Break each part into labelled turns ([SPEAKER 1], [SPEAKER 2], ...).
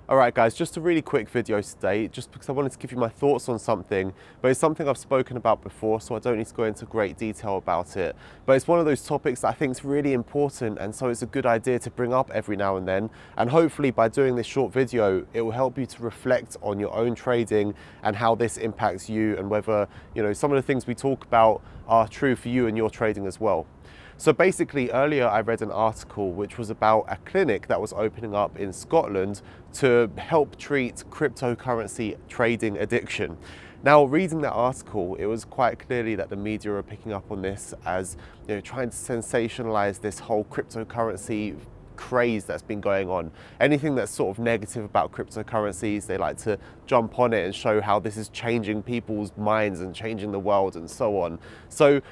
[SPEAKER 1] Alright guys, just a really quick video today, just because I wanted to give you my thoughts on something, but it's something I've spoken about before, so I don't need to go into great detail about it. But it's one of those topics that I think is really important, and so it's a good idea to bring up every now and then. And hopefully by doing this short video, it will help you to reflect on your own trading and how this impacts you, and whether, some of the things we talk about are true for you and your trading as well. So basically, earlier I read an article which was about a clinic that was opening up in Scotland to help treat cryptocurrency trading addiction. Now, reading that article, it was quite clearly that the media are picking up on this as, trying to sensationalize this whole cryptocurrency craze that's been going on. Anything that's sort of negative about cryptocurrencies, they like to jump on it and show how this is changing people's minds and changing the world and so on. So,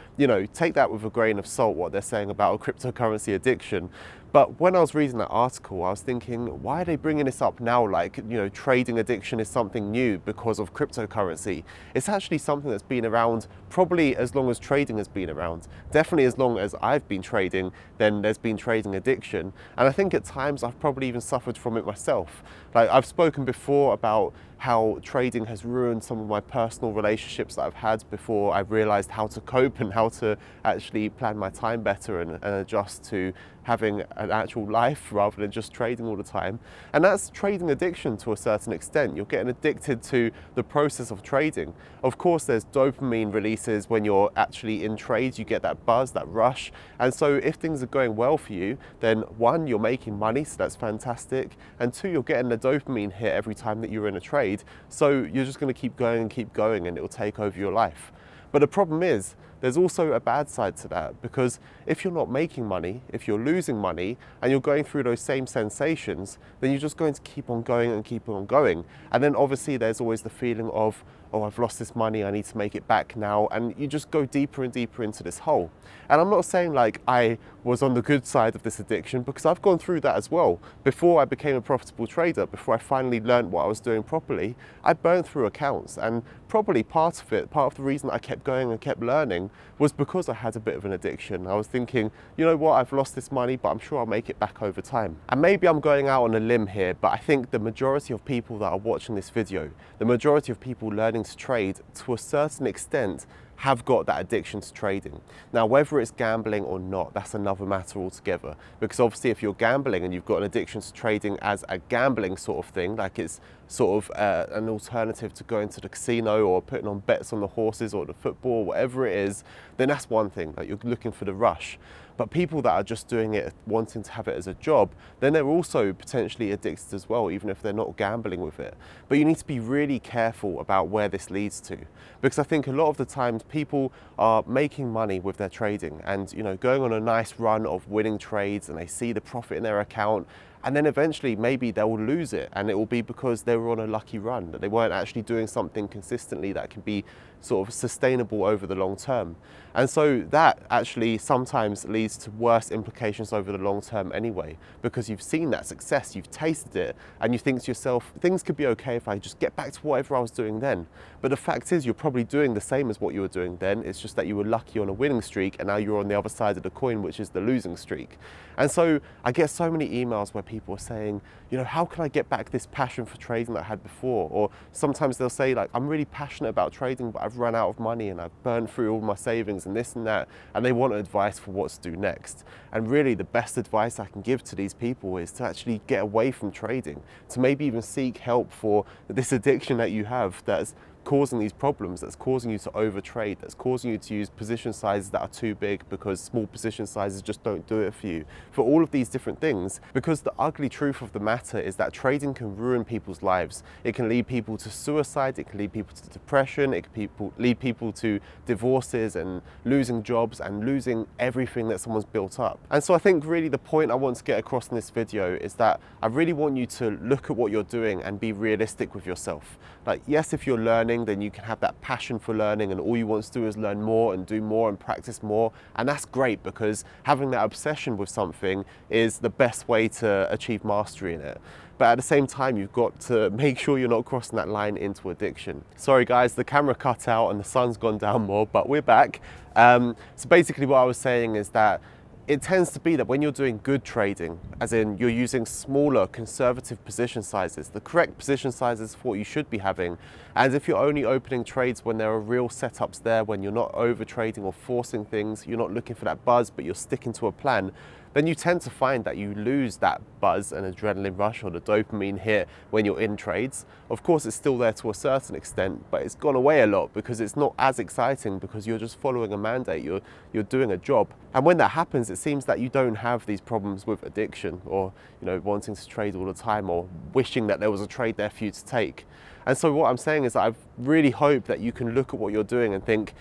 [SPEAKER 1] take that with a grain of salt, what they're saying about a cryptocurrency addiction. But when I was reading that article, I was thinking, why are they bringing this up now? Like, trading addiction is something new because of cryptocurrency. It's actually something that's been around probably as long as trading has been around. Definitely as long as I've been trading, then there's been trading addiction. And I think at times I've probably even suffered from it myself. Like, I've spoken before about how trading has ruined some of my personal relationships that I've had before I realized how to cope and how to actually plan my time better and adjust to having an actual life rather than just trading all the time. And that's trading addiction to a certain extent. You're getting addicted to the process of trading. Of course, there's dopamine releases when you're actually in trades. You get that buzz, that rush. And so if things are going well for you, then one, you're making money, so that's fantastic. And two, you're getting a dopamine hit every time that you're in a trade. So you're just going to keep going and it will take over your life. But the problem is, there's also a bad side to that, because if you're not making money, if you're losing money and you're going through those same sensations, then you're just going to keep on going and keep on going. And then obviously there's always the feeling of, oh, I've lost this money, I need to make it back now. And you just go deeper and deeper into this hole. And I'm not saying like I was on the good side of this addiction, because I've gone through that as well. Before I became a profitable trader, before I finally learned what I was doing properly, I burned through accounts. And probably part of the reason I kept going and kept learning was because I had a bit of an addiction. I was thinking, you know what, I've lost this money, but I'm sure I'll make it back over time. And maybe I'm going out on a limb here, but I think the majority of people that are watching this video, the majority of people learning to trade, to a certain extent, have got that addiction to trading. Now, whether it's gambling or not, that's another matter altogether. Because obviously if you're gambling and you've got an addiction to trading as a gambling sort of thing, like it's sort of an alternative to going to the casino or putting on bets on the horses or the football, whatever it is, then that's one thing, like you're looking for the rush. But people that are just doing it, wanting to have it as a job, then they're also potentially addicted as well, even if they're not gambling with it. But you need to be really careful about where this leads to, because I think a lot of the times people are making money with their trading and, going on a nice run of winning trades, and they see the profit in their account. And then eventually maybe they'll lose it, and it will be because they were on a lucky run, that they weren't actually doing something consistently that can be sort of sustainable over the long term. And so that actually sometimes leads to worse implications over the long term anyway, because you've seen that success, you've tasted it, and you think to yourself, things could be okay if I just get back to whatever I was doing then. But the fact is, you're probably doing the same as what you were doing then. It's just that you were lucky on a winning streak, and now you're on the other side of the coin, which is the losing streak. And so I get so many emails where people are saying, how can I get back this passion for trading that I had before? Or sometimes they'll say, like, I'm really passionate about trading, but I've run out of money and I've burned through all my savings and this and that, and they want advice for what to do next. And really the best advice I can give to these people is to actually get away from trading, to maybe even seek help for this addiction that you have that's causing these problems, that's causing you to overtrade, that's causing you to use position sizes that are too big because small position sizes just don't do it for you, for all of these different things. Because the ugly truth of the matter is that trading can ruin people's lives. It can lead people to suicide, it can lead people to depression, it can lead people to divorces and losing jobs and losing everything that someone's built up. And so I think really the point I want to get across in this video is that I really want you to look at what you're doing and be realistic with yourself. Like, yes, if you're learning, then you can have that passion for learning and all you want to do is learn more and do more and practice more. And that's great, because having that obsession with something is the best way to achieve mastery in it. But at the same time, you've got to make sure you're not crossing that line into addiction. Sorry guys, the camera cut out and the sun's gone down more, but we're back. So basically what I was saying is that it tends to be that when you're doing good trading, as in you're using smaller conservative position sizes, the correct position sizes for what you should be having, and if you're only opening trades when there are real setups there, when you're not over trading or forcing things, you're not looking for that buzz but you're sticking to a plan, then you tend to find that you lose that buzz and adrenaline rush or the dopamine hit when you're in trades. Of course, it's still there to a certain extent, but it's gone away a lot because it's not as exciting because you're just following a mandate, you're doing a job. And when that happens, it seems that you don't have these problems with addiction or, wanting to trade all the time or wishing that there was a trade there for you to take. And so what I'm saying is that I really hope that you can look at what you're doing and think,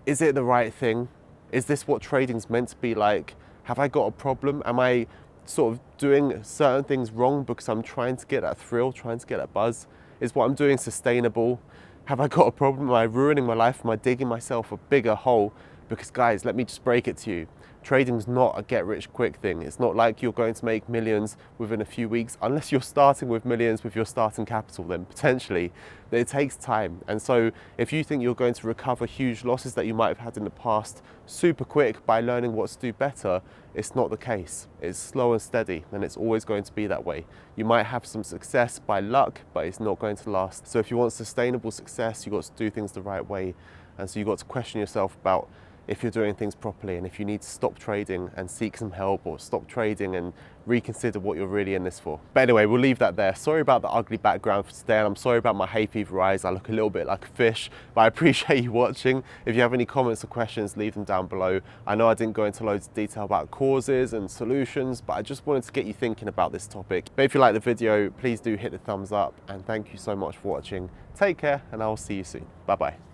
[SPEAKER 1] is it the right thing? Is this what trading's meant to be like? Have I got a problem? Am I sort of doing certain things wrong because I'm trying to get that thrill, trying to get that buzz? Is what I'm doing sustainable? Have I got a problem? Am I ruining my life? Am I digging myself a bigger hole? Because guys, let me just break it to you. Trading's not a get-rich-quick thing. It's not like you're going to make millions within a few weeks, unless you're starting with millions with your starting capital, then potentially. But it takes time. And so if you think you're going to recover huge losses that you might have had in the past super quick by learning what to do better, it's not the case. It's slow and steady, and it's always going to be that way. You might have some success by luck, but it's not going to last. So if you want sustainable success, you've got to do things the right way. And so you've got to question yourself about if you're doing things properly, and if you need to stop trading and seek some help, or stop trading and reconsider what you're really in this for. But anyway, we'll leave that there. Sorry about the ugly background for today, and I'm sorry about my hay fever eyes. I look a little bit like a fish, but I appreciate you watching. If you have any comments or questions, leave them down below. I know I didn't go into loads of detail about causes and solutions, but I just wanted to get you thinking about this topic. But if you like the video, please do hit the thumbs up, and thank you so much for watching. Take care, and I will see you soon. Bye bye.